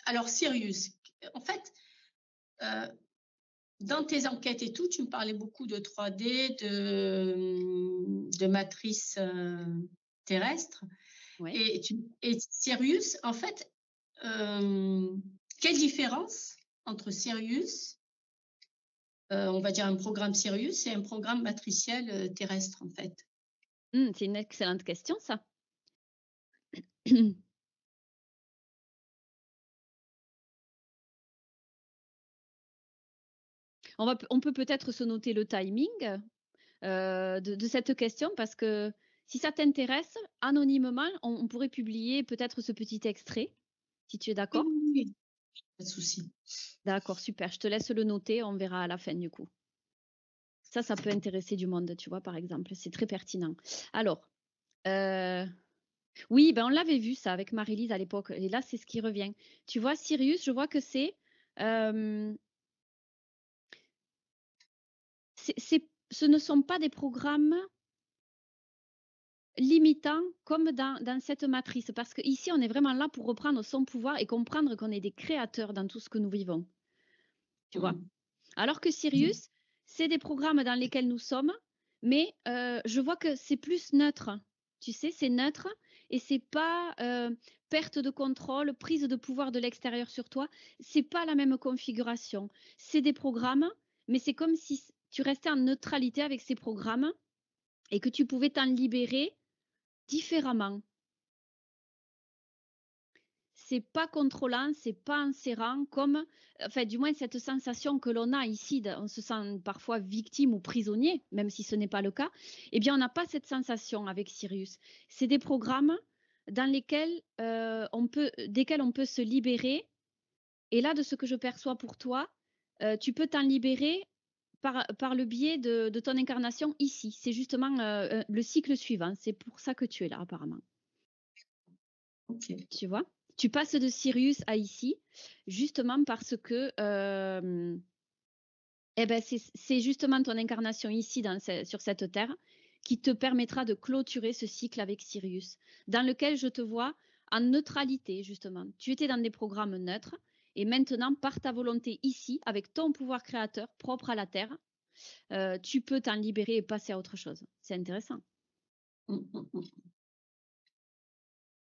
Alors Sirius, en fait, heu, dans tes enquêtes et tout, tu me parlais beaucoup de 3D, de matrices, terrestres Ouais. et Sirius, en fait, quelle différence entre Sirius, on va dire un programme Sirius et un programme matriciel, terrestre, en fait? C'est une excellente question ça. On peut peut-être se noter le timing, de cette question parce que si ça t'intéresse, anonymement, on pourrait publier peut-être ce petit extrait, si tu es Oui, d'accord? oui, oui, pas de souci. D'accord, super, je te laisse le noter, on verra à la fin du coup. Ça peut intéresser du monde, tu vois, par exemple, c'est très pertinent. Alors, heu, oui, ben, on l'avait vu ça avec Marie-Lise à l'époque et là, c'est ce qui revient. Tu vois, Sirius, je vois que hem, ce ne sont pas des programmes limitants comme dans cette matrice, parce qu'ici, on est vraiment là pour reprendre son pouvoir et comprendre qu'on est des créateurs dans tout ce que nous vivons, tu vois? Mmh Alors que mh. Sirius, c'est des programmes dans lesquels nous sommes, mais je vois que c'est plus neutre. Tu sais, c'est neutre et c'est pas, perte de contrôle, prise de pouvoir de l'extérieur sur toi. C'est pas la même configuration. C'est des programmes, mais c'est comme si tu restais en neutralité avec ces programmes et que tu pouvais t'en libérer différemment. C'est pas contrôlant, c'est pas enserrant comme enfin, du moins cette sensation que l'on a ici de on se sent parfois victime ou prisonnier, même si ce n'est pas le cas. Eh bien, on n'a pas cette sensation avec Sirius. C'est des programmes dans lesquels, desquels on peut se libérer et là, de ce que je perçois pour toi, tu peux t'en libérer par le biais de ton incarnation ici. C'est justement, le cycle suivant. C'est pour ça que tu es là apparemment. OK. Tu vois? Tu passes de Sirius à ici, justement parce que, et ben, c'est justement ton incarnation ici sur cette terre qui te permettra de clôturer ce cycle avec Sirius, dans lequel je te vois en neutralité justement. Tu étais dans des programmes neutres et maintenant par ta volonté ici, avec ton pouvoir créateur propre à la terre, tu peux t'en libérer et passer à autre chose. C'est intéressant. Mmh, mmh, mmh.